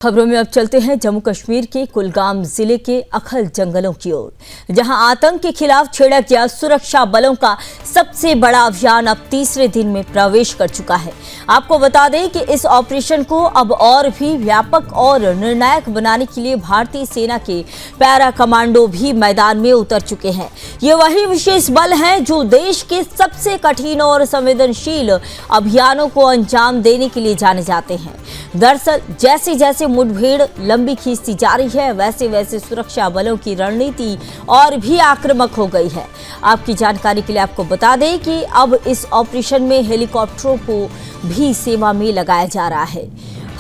खबरों में अब चलते हैं जम्मू कश्मीर के कुलगाम जिले के अखल जंगलों की ओर, जहां आतंक के खिलाफ छेड़ा गया सुरक्षा बलों का सबसे बड़ा अभियान अब तीसरे दिन में प्रवेश कर चुका है। आपको बता दें कि इस ऑपरेशन को अब और भी व्यापक और निर्णायक बनाने के लिए भारतीय सेना के पैरा कमांडो भी मैदान में उतर चुके हैं। ये वही विशेष बल हैं जो देश के सबसे कठिन और संवेदनशील अभियानों को अंजाम देने के लिए जाने जाते हैं। दरअसल जैसे जैसे मुठभेड़ लंबी खींचती जा रही है, वैसे वैसे सुरक्षा बलों की रणनीति और भी आक्रामक हो गई है। आपकी जानकारी के लिए आपको बता दें कि अब इस ऑपरेशन में हेलीकॉप्टरों को भी सेवा में लगाया जा रहा है।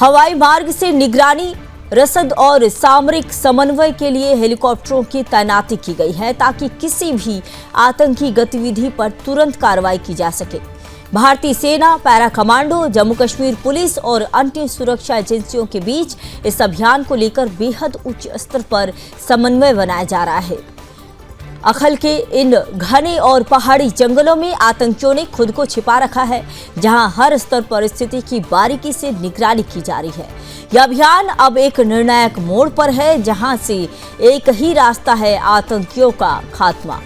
हवाई मार्ग से निगरानी, रसद और सामरिक समन्वय के लिए हेलीकॉप्टरों की तैनाती की गई है ताकि किसी भी आतंकी गतिविधि पर तुरंत कार्रवाई की जा सके। भारतीय सेना, para commando, Jammu Kashmir police और अन्य सुरक्षा एजेंसियों के बीच इस अभियान को लेकर बेहद उच्च स्तर पर समन्वय बनाया जा रहा है। अखल के इन घने और पहाड़ी जंगलों में आतंकियों ने खुद को छिपा रखा है, जहां हर स्तर पर स्थिति की बारीकी से निगरानी की जा रही है। यह अभियान अब एक निर्णायक मोड़ पर है, जहां से एक ही रास्ता है आतंकियों का खात्मा।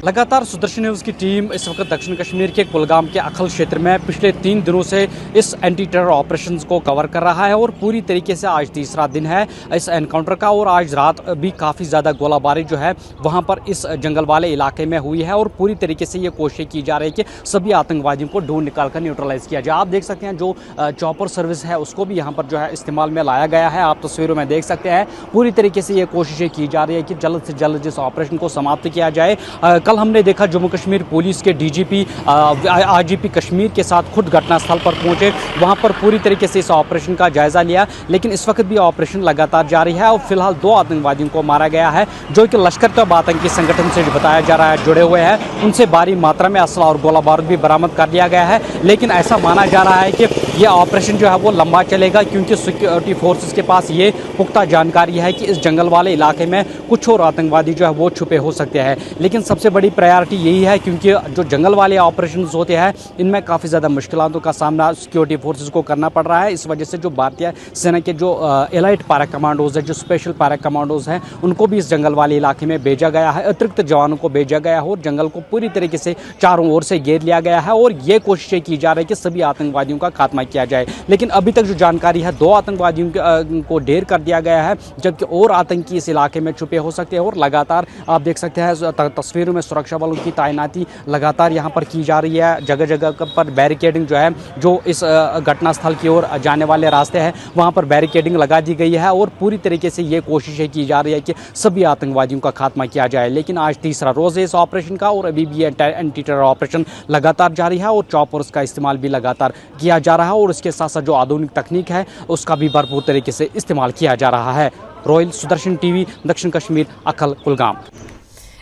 लगातार सुदर्शन न्यूज़ की टीम इस वक्त दक्षिण कश्मीर के कुलगाम के अखल क्षेत्र में पिछले 3 दिनों से इस एंटी टेरर ऑपरेशंस को कवर कर रहा है और पूरी तरीके से आज तीसरा दिन है इस एनकाउंटर का। और आज रात भी काफ़ी ज़्यादा गोलाबारी जो है वहाँ पर इस जंगल वाले इलाके में हुई है और पूरी तरीके से ये कोशिश की जा रही है कि सभी आतंकवादियों को ढूंढ निकाल कर न्यूट्रलाइज किया जाए। आप देख सकते हैं जो चॉपर सर्विस है उसको भी यहाँ पर जो है इस्तेमाल में लाया गया है। आप तस्वीरों में देख सकते हैं पूरी तरीके से ये कोशिशें की जा रही है कि जल्द से जल्द इस ऑपरेशन को समाप्त किया जाए। कल हमने देखा जम्मू कश्मीर पुलिस के डीजीपी आईजीपी कश्मीर के साथ खुद घटनास्थल पर पहुंचे, वहां पर पूरी तरीके से इस ऑपरेशन का जायजा लिया। लेकिन इस वक्त भी ऑपरेशन लगातार जारी है और फिलहाल 2 आतंकवादियों को मारा गया है जो कि लश्कर तैयबा आतंकी संगठन से बताया जा रहा है जुड़े हुए हैं। उनसे भारी मात्रा में असला और गोला बारूद भी बरामद कर लिया गया है। लेकिन ऐसा माना जा रहा है कि यह ऑपरेशन जो है वो लंबा चलेगा, क्योंकि सिक्योरिटी फोर्सेस के पास ये पुख्ता जानकारी है कि इस जंगल वाले इलाके में कुछ और आतंकवादी जो है वो छुपे हो सकते हैं। लेकिन सबसे बड़ी प्रायोरिटी यही है, क्योंकि जो जंगल वाले ऑपरेशंस होते हैं इनमें काफ़ी ज़्यादा मुश्किलों का सामना सिक्योरिटी फोर्सेस को करना पड़ रहा है। इस वजह से जो भारतीय सेना के जो एलाइट पैरा कमांडोज हैं, जो स्पेशल पैरा कमांडोज हैं, उनको भी इस जंगल वाले इलाके में भेजा गया है। अतिरिक्त जवानों को भेजा गया है और जंगल को पूरी तरीके से चारों ओर से घेर लिया गया है और ये कोशिशें की जा रही है कि सभी आतंकवादियों का खात्मा किया जाए। लेकिन अभी तक जो जानकारी है 2 आतंकवादियों को ढेर कर दिया गया है, जबकि और आतंकी इस इलाके में छुपे हो सकते हैं। और लगातार आप देख सकते हैं तस्वीरों में सुरक्षा बलों की तैनाती लगातार यहाँ पर की जा रही है। जगह जगह पर बैरिकेडिंग जो है, जो इस घटनास्थल की ओर जाने वाले रास्ते हैं वहाँ पर बैरिकेडिंग लगा दी गई है और पूरी तरीके से ये कोशिशें की जा रही है कि सभी आतंकवादियों का खात्मा किया जाए। लेकिन आज तीसरा रोज़ है इस ऑपरेशन का और अभी भी एंटी टेरर ऑपरेशन लगातार जारी है और चॉपर्स का इस्तेमाल भी लगातार किया जा रहा है और इसके साथ साथ जो आधुनिक तकनीक है उसका भी भरपूर तरीके से इस्तेमाल किया जा रहा है। रोयल, सुदर्शन टीवी, दक्षिण कश्मीर, अखल, कुलगाम।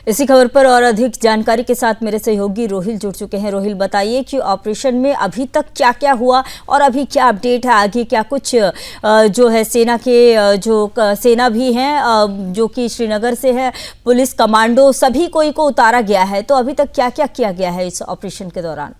इसी खबर पर और अधिक जानकारी के साथ मेरे सहयोगी रोहिल जुड़ चुके हैं। रोहिल, बताइए कि ऑपरेशन में अभी तक क्या क्या हुआ और अभी क्या अपडेट है, आगे क्या कुछ जो है सेना के जो सेना भी हैं जो कि श्रीनगर से है, पुलिस कमांडो सभी कोई को उतारा गया है, तो अभी तक क्या क्या किया गया है इस ऑपरेशन के दौरान?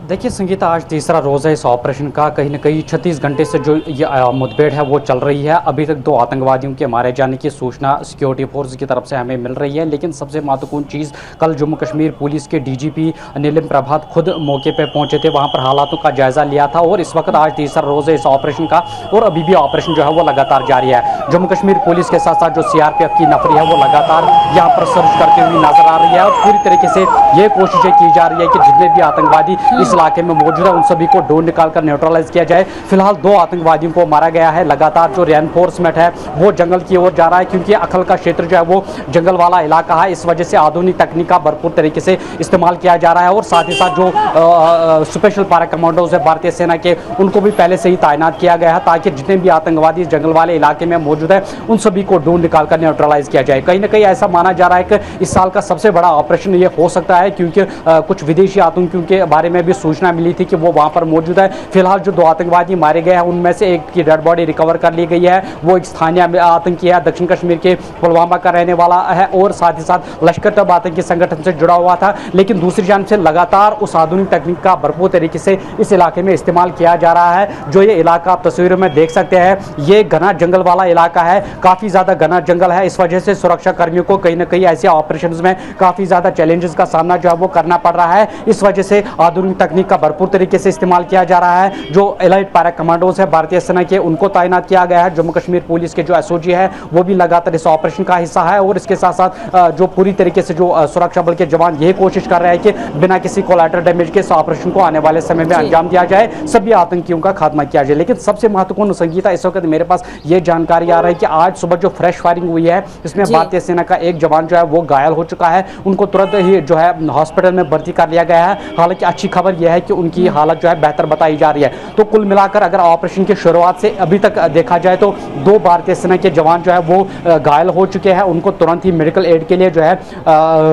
देखिए संगीता, आज तीसरा रोज़ है इस ऑपरेशन का। कहीं ना कहीं 36 घंटे से जो ये मुठभेड़ है वो चल रही है। अभी तक 2 आतंकवादियों के मारे जाने की सूचना सिक्योरिटी फोर्स की तरफ से हमें मिल रही है। लेकिन सबसे महत्वपूर्ण चीज़, कल जम्मू कश्मीर पुलिस के डीजीपी नीलम प्रभात खुद मौके पर पहुंचे थे, वहां पर हालातों का जायज़ा लिया था। और इस वक्त आज तीसरा रोज़ है इस ऑपरेशन का और अभी भी ऑपरेशन जो है वो लगातार जारी है। जम्मू कश्मीर पुलिस के साथ साथ जो CRPF की नफरी है वो लगातार यहाँ पर सर्च करती हुई नजर आ रही है और पूरी तरीके से ये कोशिशें की जा रही है कि जितने भी आतंकवादी इस इलाके में मौजूद है उन सभी को ढूंढ निकाल कर न्यूट्रलाइज किया जाए। फिलहाल 2 आतंकवादियों को मारा गया है। लगातार जो रेनफोर्समेंट है वो जंगल की ओर जा रहा है, क्योंकि अखल का क्षेत्र जो है वो जंगल वाला इलाका है। इस वजह से आधुनिक तकनीक का भरपूर तरीके से इस्तेमाल किया जा रहा है और साथ ही साथ जो स्पेशल पैरा कमांडोज है भारतीय सेना के, उनको भी पहले से ही तैनात किया गया है ताकि जितने भी आतंकवादी इस जंगल वाले इलाके में मौजूद है उन सभी को ढूंढ निकाल कर न्यूट्रलाइज किया जाए। कहीं ना कहीं ऐसा माना जा रहा है कि इस साल का सबसे बड़ा ऑपरेशन ये हो सकता है, क्योंकि कुछ विदेशी आतंकियों के बारे में भी सूचना मिली थी कि वो वहाँ पर मौजूद है। फिलहाल जो 2 आतंकवादी मारे गए हैं उनमें से एक की डेड बॉडी रिकवर कर ली गई है। वो एक स्थानीय आतंकी है, दक्षिण कश्मीर के पुलवामा का रहने वाला है और साथ ही साथ लश्कर तैयबा आतंकी संगठन से जुड़ा हुआ था। लेकिन दूसरी जानिब से लगातार उस आधुनिक तकनीक का भरपूर तरीके से इस इलाके में इस्तेमाल किया जा रहा है। जो ये इलाका आप तस्वीरों में देख सकते हैं, ये घना जंगल वाला इलाका है, काफ़ी ज़्यादा घना जंगल है। इस वजह से सुरक्षा कर्मियों को कहीं ना कहीं ऐसे ऑपरेशंस में काफ़ी ज़्यादा चैलेंजेस का सामना जो है वो करना पड़ रहा है। इस वजह से आधुनिक तकनीक का भरपूर तरीके से इस्तेमाल किया जा रहा है। जो एलाइट पैरा कमांडोज है भारतीय सेना के, उनको तैनात किया गया है। जम्मू कश्मीर पुलिस के जो एसओजी है वो भी लगातार इस ऑपरेशन का हिस्सा है और इसके साथ साथ जो पूरी तरीके से जो सुरक्षा बल के जवान यही कोशिश कर रहे हैं कि बिना किसी कोलैटरल डैमेज के इस ऑपरेशन को आने वाले समय में अंजाम दिया जाए, सभी आतंकियों का खात्मा किया जाए। लेकिन सबसे महत्वपूर्ण संगीता इस वक्त मेरे पास ये जानकारी आ रही है कि आज सुबह जो फ्रेश फायरिंग हुई है इसमें भारतीय सेना का एक जवान जो है वो घायल हो चुका है। उनको तुरंत ही जो है हॉस्पिटल में भर्ती कर लिया गया है। हालांकि अच्छी खबर यह है कि उनकी हालत जो है बेहतर बताई जा रही है। तो कुल मिलाकर अगर ऑपरेशन की शुरुआत से अभी तक देखा जाए तो 2 भारतीय सेना के जवान जो है वो घायल हो चुके हैं। उनको तुरंत ही मेडिकल एड के लिए जो है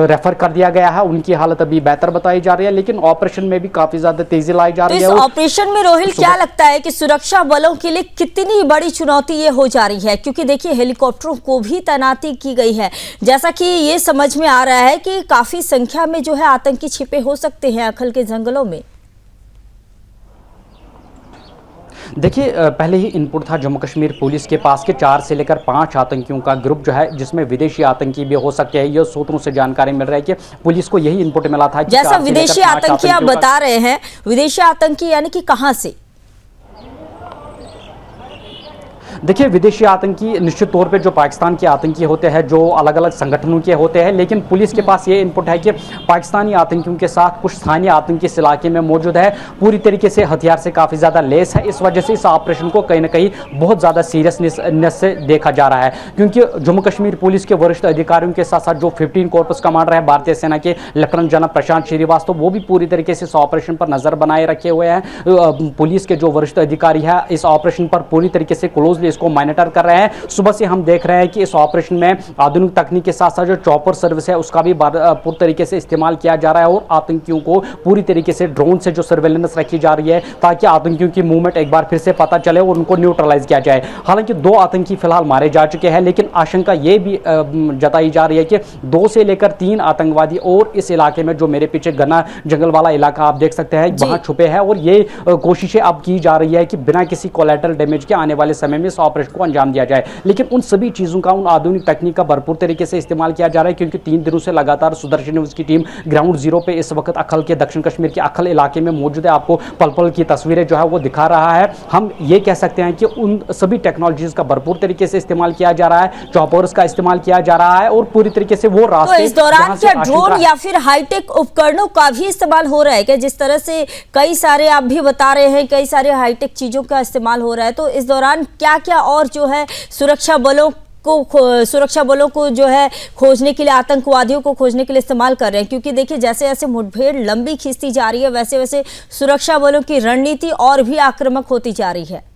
रेफर कर दिया गया है। उनकी हालत अभी बेहतर बताई जा रही है, लेकिन ऑपरेशन में भी काफी ज्यादा तेजी लाई जा रही है। इस ऑपरेशन में रोहिल क्या लगता है कि सुरक्षा बलों के लिए कितनी बड़ी चुनौती ये हो जा रही है? क्योंकि देखिए हेलीकॉप्टरों को भी तैनाती की गई है, जैसा कि ये समझ में आ रहा है कि काफी संख्या में जो है आतंकी छिपे हो सकते हैं अखल के जंगलों में। देखिए पहले ही इनपुट था जम्मू कश्मीर पुलिस के पास के 4 से लेकर 5 आतंकियों का ग्रुप जो है, जिसमें विदेशी आतंकी भी हो सकते हैं। ये सूत्रों से जानकारी मिल रही है कि पुलिस को यही इनपुट मिला था कि जैसा विदेशी आतंकी आप बता रहे हैं, विदेशी आतंकी यानी कि कहां से? देखिए विदेशी आतंकी निश्चित तौर पे जो पाकिस्तान के आतंकी होते हैं, जो अलग अलग संगठनों के होते हैं, लेकिन पुलिस के पास ये इनपुट है कि पाकिस्तानी आतंकियों के साथ कुछ स्थानीय आतंकी इस इलाके में मौजूद है, पूरी तरीके से हथियार से काफ़ी ज़्यादा लेस है। इस वजह से इस ऑपरेशन को कहीं ना कहीं बहुत ज़्यादा सीरियसनेस से देखा जा रहा है, क्योंकि जम्मू कश्मीर पुलिस के वरिष्ठ अधिकारियों के साथ साथ जो 15 कॉर्पस कमांडर है भारतीय सेना के लेफ्टिनेंट जनरल प्रशांत श्रीवास्तव, वो भी पूरी तरीके से इस ऑपरेशन पर नजर बनाए रखे हुए हैं। पुलिस के जो वरिष्ठ अधिकारी है इस ऑपरेशन पर पूरी तरीके से क्लोजली इसको मॉनिटर कर रहे हैं। सुबह से हम देख रहे हैं कि इस ऑपरेशन में आधुनिक तकनीक के साथ साथ जो चॉपर सर्विस है उसका भी पूरी तरीके से इस्तेमाल किया जा रहा है और आतंकियों को पूरी तरीके से ड्रोन से जो सर्वेलेंस रखी जा रही है ताकि आतंकियों की मूवमेंट एक बार फिर से पता चले और उनको न्यूट्रलाइज किया जाए। हालांकि 2 आतंकी फिलहाल मारे जा चुके हैं, लेकिन आशंका ये भी जताई जा रही है कि 2 से लेकर 3 आतंकवादी और इस इलाके में जो मेरे पीछे घना जंगल वाला इलाका आप देख सकते हैं वहां छुपे हैं और ये कोशिशें अब की जा रही है कि बिना किसी कोलैटरल डैमेज के आने वाले समय में इस ऑपरेशन को अंजाम दिया जाए। लेकिन उन सभी चीजों का, उन आधुनिक तकनीक का भरपूर तरीके से इस्तेमाल किया जा रहा है, क्योंकि 3 दिनों से लगातार सुदर्शन न्यूज़ की टीम ग्राउंड जीरो पे इस वक्त अखल के दक्षिण कश्मीर के अखल इलाके में मौजूद है। आपको पल पल की तस्वीरें जो है वो दिखा रहा है। हम ये कह सकते हैं कि उन सभी टेक्नोलॉजीज का भरपूर तरीके से इस्तेमाल किया जा रहा है, चॉपर्स का इस्तेमाल किया जा रहा है और पूरी तरीके से वो रास्ते। तो इस दौरान क्या ड्रोन या फिर हाईटेक उपकरणों का भी इस्तेमाल हो रहा है क्या? जिस तरह से कई सारे आप भी बता रहे हैं कई सारे हाईटेक चीजों का इस्तेमाल हो रहा है, तो इस दौरान क्या क्या और जो है सुरक्षा बलों को जो है खोजने के लिए, आतंकवादियों को खोजने के लिए इस्तेमाल कर रहे हैं? क्योंकि देखिए जैसे जैसे मुठभेड़ लंबी खींचती जा रही है वैसे वैसे सुरक्षा बलों की रणनीति और भी आक्रामक होती जा रही है।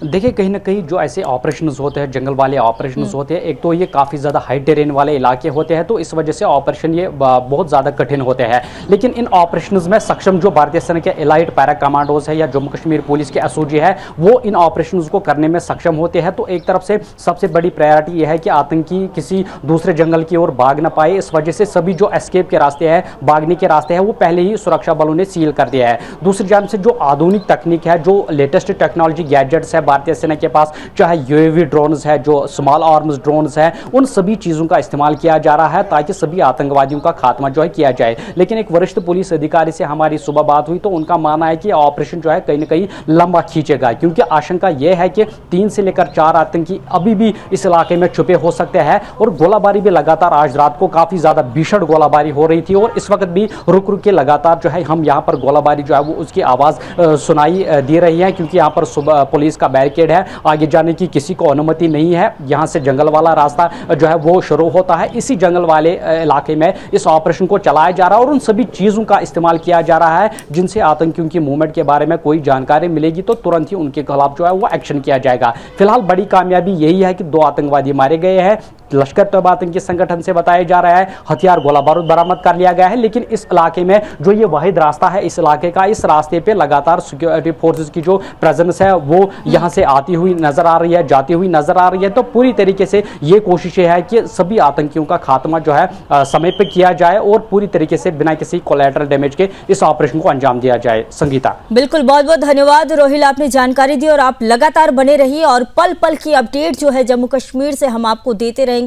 देखिए कहीं ना कहीं जो ऐसे ऑपरेशंस होते हैं, जंगल वाले ऑपरेशंस होते हैं, एक तो ये काफ़ी ज़्यादा हाई टेरेन वाले इलाके होते हैं, तो इस वजह से ऑपरेशन ये बहुत ज़्यादा कठिन होते हैं। लेकिन इन ऑपरेशंस में सक्षम जो भारतीय सेना के एलाइट पैरा कमांडोज है या जम्मू कश्मीर पुलिस के एसओजी है, वो इन ऑपरेशंस को करने में सक्षम होते हैं। तो एक तरफ से सबसे बड़ी प्रायोरिटी यह है कि आतंकी किसी दूसरे जंगल की ओर भाग ना पाए। इस वजह से सभी जो एस्केप के रास्ते हैं, भागने के रास्ते हैं, वो पहले ही सुरक्षा बलों ने सील कर दिया है। दूसरी जान से जो आधुनिक तकनीक है, जो लेटेस्ट टेक्नोलॉजी गैजेट्स है भारतीय सेना के पास, चाहे यूएवी ड्रोन्स है, जो स्मॉल आर्म्स ड्रोन्स है, उन सभी चीजों का इस्तेमाल किया जा रहा है ताकि सभी आतंकवादियों का खात्मा जो है किया जाए। लेकिन एक वरिष्ठ पुलिस अधिकारी से हमारी सुबह बात हुई तो उनका मानना है कि ऑपरेशन जो है कहीं ना कहीं लंबा खींचेगा, क्योंकि आशंका यह है कि 3 से लेकर 4 आतंकी अभी भी इस इलाके में छुपे हो सकते हैं। और गोलाबारी भी लगातार आज रात को काफी ज्यादा भीषण गोलाबारी हो रही थी और इस वक्त भी रुक रुक के लगातार जो है हम यहाँ पर गोलाबारी जो है वो उसकी आवाज सुनाई दे रही है, क्योंकि यहाँ पर सुबह पुलिस का बैरिकेड है, आगे जाने की किसी को अनुमति नहीं है। यहाँ से जंगल वाला रास्ता जो है वो शुरू होता है, इसी जंगल वाले इलाके में इस ऑपरेशन को चलाया जा रहा है और उन सभी चीज़ों का इस्तेमाल किया जा रहा है जिनसे आतंकियों की मूवमेंट के बारे में कोई जानकारी मिलेगी तो तुरंत ही उनके खिलाफ जो है वो एक्शन किया जाएगा। फिलहाल बड़ी कामयाबी यही है कि 2 आतंकवादी मारे गए हैं, लश्कर तैयबा आतंकी संगठन से बताया जा रहा है। हथियार गोला बारूद बरामद कर लिया गया है, लेकिन इस इलाके में जो ये वाहिद रास्ता है इस इलाके का, इस रास्ते पे लगातार सिक्योरिटी फोर्सेस की जो प्रेजेंस है वो यहाँ से आती हुई नजर आ रही है, जाती हुई नजर आ रही है। तो पूरी तरीके से ये कोशिशें है कि सभी आतंकियों का खात्मा जो है समय पे किया जाए और पूरी तरीके से बिना किसी कोलैटरल डैमेज के इस ऑपरेशन को अंजाम दिया जाए। संगीता, बिल्कुल, बहुत बहुत धन्यवाद रोहिल, आपने जानकारी दी और आप लगातार बने रहिए और पल पल की अपडेट जो है जम्मू कश्मीर से हम आपको देते रहेंगे।